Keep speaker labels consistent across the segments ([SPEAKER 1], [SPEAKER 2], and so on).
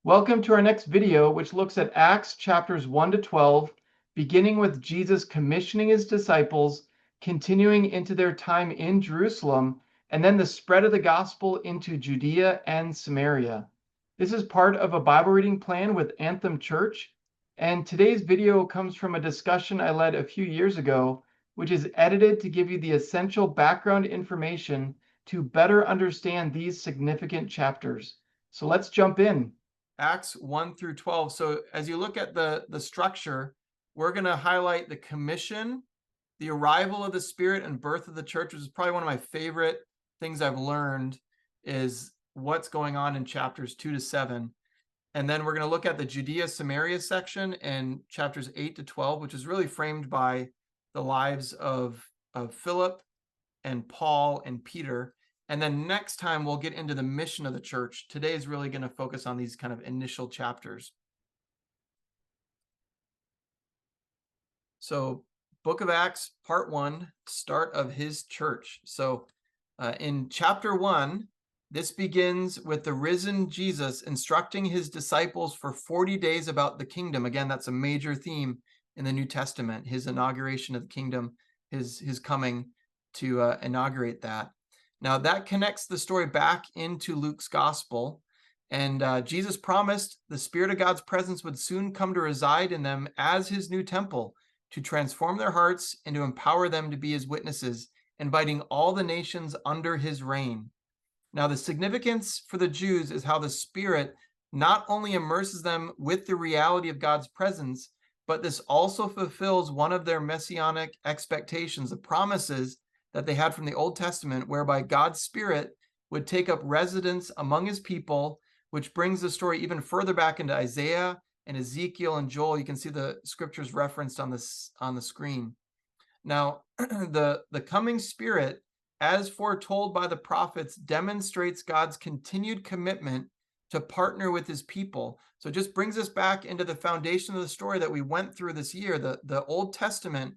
[SPEAKER 1] Welcome to our next video, which looks at Acts chapters 1 to 12, beginning with Jesus commissioning his disciples, continuing into their time in Jerusalem, and then the spread of the gospel into Judea and Samaria. This is part of a Bible reading plan with Anthem Church, and today's video comes from a discussion I led a few years ago, which is edited to give you the essential background information to better understand these significant chapters. So let's jump in.
[SPEAKER 2] Acts 1 through 12. So as you look at the structure, we're going to highlight the commission, the arrival of the Spirit, and birth of the church, which is probably one of my favorite things I've learned, is what's going on in chapters 2 to 7. And then we're going to look at the Judea Samaria section in chapters 8 to 12, which is really framed by the lives of Philip and Paul and Peter. And then next time we'll get into the mission of the church. Today is really going to focus on these kind of initial chapters. So Book of Acts, part 1, start of his church. So in chapter 1, this begins with the risen Jesus instructing his disciples for 40 days about the kingdom. Again, that's a major theme in the New Testament, his inauguration of the kingdom, his coming to inaugurate that. Now that connects the story back into Luke's gospel, and Jesus promised the Spirit of God's presence would soon come to reside in them as his new temple, to transform their hearts and to empower them to be his witnesses, inviting all the nations under his reign. Now the significance for the Jews is how the Spirit not only immerses them with the reality of God's presence, but this also fulfills one of their messianic expectations, the promises that they had from the Old Testament, whereby God's Spirit would take up residence among his people, which brings the story even further back into Isaiah and Ezekiel and Joel. You can see the scriptures referenced on the screen. Now, the coming Spirit, as foretold by the prophets, demonstrates God's continued commitment to partner with his people. So it just brings us back into the foundation of the story that we went through this year, the Old Testament,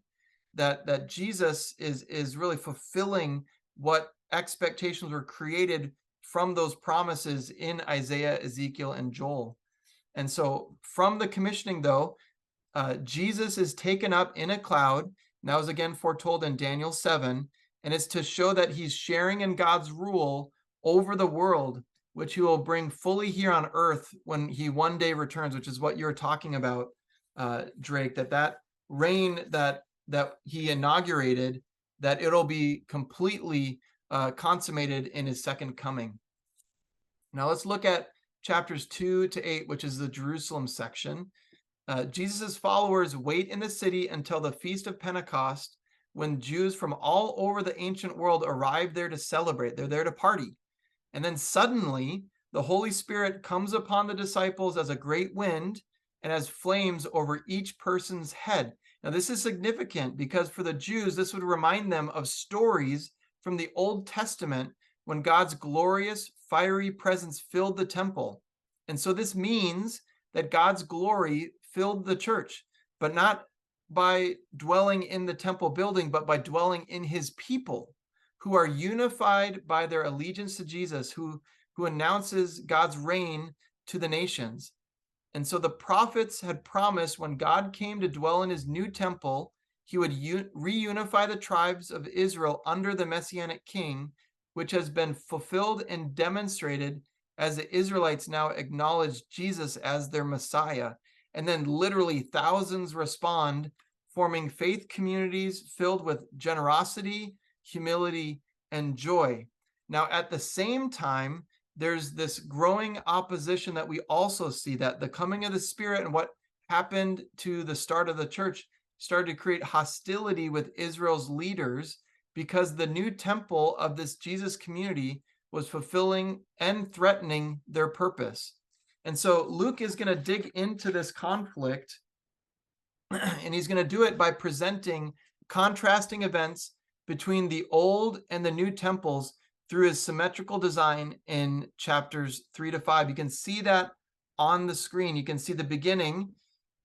[SPEAKER 2] that Jesus is really fulfilling what expectations were created from those promises in Isaiah, Ezekiel, and Joel. And so from the commissioning, though, Jesus is taken up in a cloud. And that was again foretold in Daniel 7. And it's to show that he's sharing in God's rule over the world, which he will bring fully here on earth when he one day returns, which is what you're talking about, Drake, that reign that he inaugurated, that it'll be completely consummated in his second coming. Now let's look at chapters 2 to 8, which is the Jerusalem section. Jesus' followers wait in the city until the Feast of Pentecost, when Jews from all over the ancient world arrive there to celebrate. They're there to party. And then suddenly the Holy Spirit comes upon the disciples as a great wind and as flames over each person's head. Now, this is significant because for the Jews, this would remind them of stories from the Old Testament when God's glorious, fiery presence filled the temple. And so this means that God's glory filled the church, but not by dwelling in the temple building, but by dwelling in his people who are unified by their allegiance to Jesus, who announces God's reign to the nations. And so the prophets had promised when God came to dwell in his new temple, he would reunify the tribes of Israel under the Messianic king, which has been fulfilled and demonstrated as the Israelites now acknowledge Jesus as their Messiah. And then literally thousands respond, forming faith communities filled with generosity, humility, and joy. Now, at the same time, there's this growing opposition that we also see, that the coming of the Spirit and what happened to the start of the church started to create hostility with Israel's leaders, because the new temple of this Jesus community was fulfilling and threatening their purpose. And so Luke is going to dig into this conflict, and he's going to do it by presenting contrasting events between the old and the new temples through his symmetrical design in chapters 3 to 5. You can see that on the screen. You can see the beginning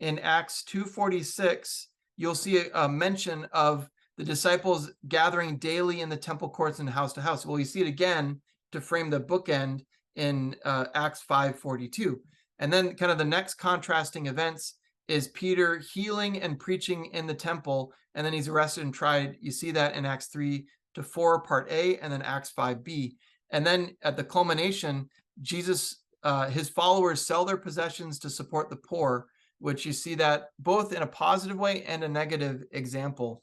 [SPEAKER 2] in Acts 2:46. You'll see a mention of the disciples gathering daily in the temple courts and house to house. Well, you see it again to frame the bookend in Acts 5:42. And then kind of the next contrasting events is Peter healing and preaching in the temple, and then he's arrested and tried. You see that in Acts 3 to 4, part A, and then Acts 5b. And then at the culmination, Jesus, his followers sell their possessions to support the poor, which you see that both in a positive way and a negative example.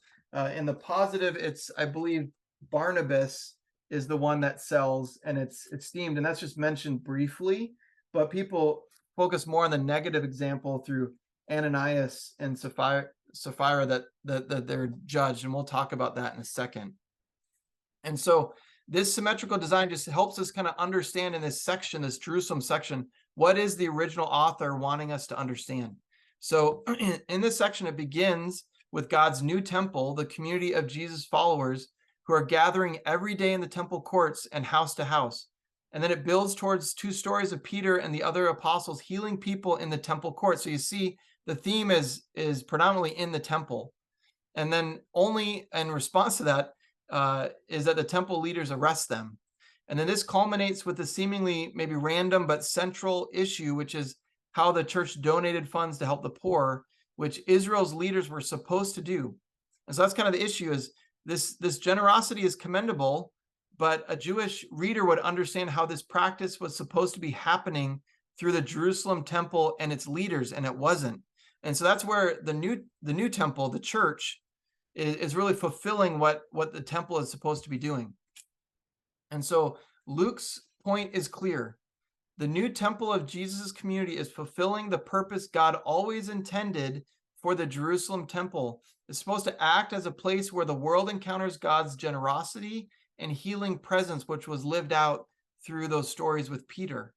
[SPEAKER 2] In the positive, it's, I believe, Barnabas is the one that sells, and it's themed, and that's just mentioned briefly, but people focus more on the negative example through Ananias and Sapphira that they're judged, and we'll talk about that in a second. And so this symmetrical design just helps us kind of understand in this section, this Jerusalem section, what is the original author wanting us to understand. So in this section, it begins with God's new temple, the community of Jesus followers who are gathering every day in the temple courts and house to house. And then it builds towards 2 stories of Peter and the other apostles healing people in the temple courts. So you see the theme is predominantly in the temple. And then only in response to that is that the temple leaders arrest them. And then this culminates with the seemingly maybe random but central issue, which is how the church donated funds to help the poor, which Israel's leaders were supposed to do. And so that's kind of the issue, is this generosity is commendable, but a Jewish reader would understand how this practice was supposed to be happening through the Jerusalem temple and its leaders, and it wasn't. And so that's where the new temple, the church, is really fulfilling what the temple is supposed to be doing. And so Luke's point is clear. The new temple of Jesus' community is fulfilling the purpose God always intended for the Jerusalem temple. It's supposed to act as a place where the world encounters God's generosity and healing presence, which was lived out through those stories with Peter.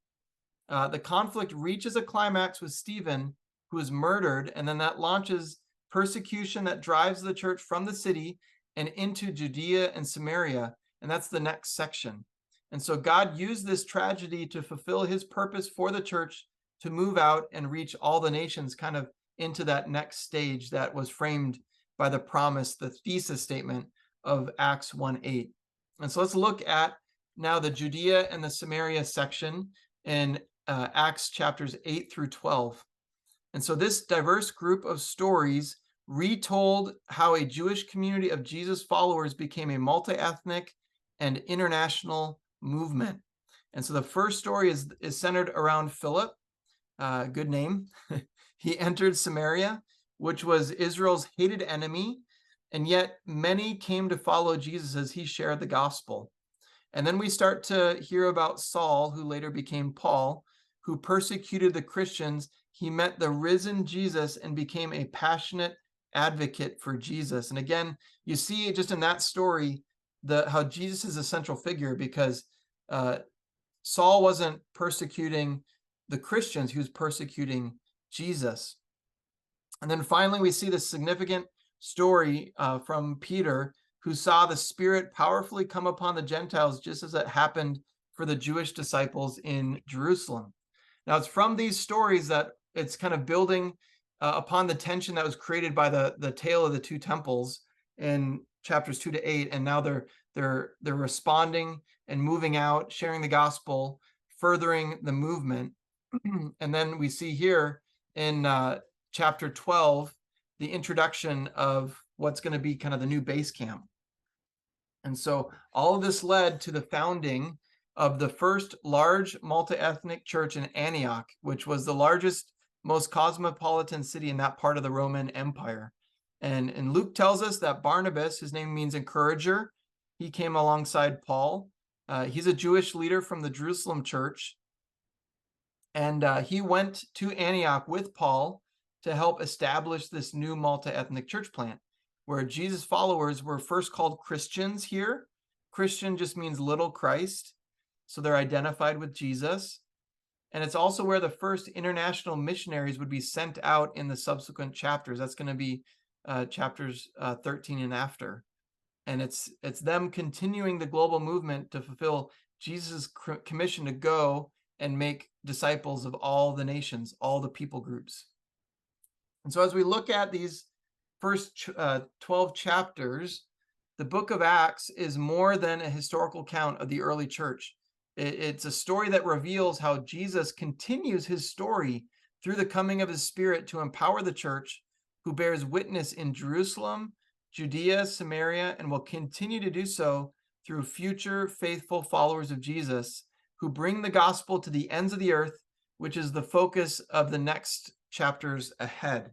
[SPEAKER 2] The conflict reaches a climax with Stephen, who is murdered, and then that launches persecution that drives the church from the city and into Judea and Samaria, and that's the next section. And so God used this tragedy to fulfill his purpose for the church to move out and reach all the nations, kind of into that next stage that was framed by the promise, the thesis statement of Acts 1:8. And so let's look at now the Judea and the Samaria section in Acts chapters 8 through 12. And so this diverse group of stories retold how a Jewish community of Jesus followers became a multi-ethnic and international movement. And so the first story is centered around Philip, good name. He entered Samaria, which was Israel's hated enemy, and yet many came to follow Jesus as he shared the gospel. And then we start to hear about Saul, who later became Paul, who persecuted the Christians. He met the risen Jesus and became a passionate advocate for Jesus. And again, you see just in that story how Jesus is a central figure, because Saul wasn't persecuting the Christians, he was persecuting Jesus. And then finally, we see this significant story from Peter, who saw the Spirit powerfully come upon the Gentiles, just as it happened for the Jewish disciples in Jerusalem. Now, it's from these stories that it's kind of building upon the tension that was created by the tale of the 2 temples in chapters 2 to 8, and now they're responding and moving out, sharing the gospel, furthering the movement. And then we see here in chapter 12 the introduction of what's going to be kind of the new base camp. And so all of this led to the founding of the first large multi-ethnic church in Antioch, which was the largest, most cosmopolitan city in that part of the Roman Empire. And Luke tells us that Barnabas, his name means encourager, he came alongside Paul. He's a Jewish leader from the Jerusalem church. And he went to Antioch with Paul to help establish this new multi-ethnic church plant, where Jesus' followers were first called Christians here. Christian just means little Christ, so they're identified with Jesus. And it's also where the first international missionaries would be sent out in the subsequent chapters. That's going to be chapters 13 and after. And it's them continuing the global movement to fulfill Jesus' commission to go and make disciples of all the nations, all the people groups. And so as we look at these first 12 chapters, the book of Acts is more than a historical account of the early church. It's a story that reveals how Jesus continues his story through the coming of his Spirit to empower the church, who bears witness in Jerusalem, Judea, Samaria, and will continue to do so through future faithful followers of Jesus who bring the gospel to the ends of the earth, which is the focus of the next chapters ahead.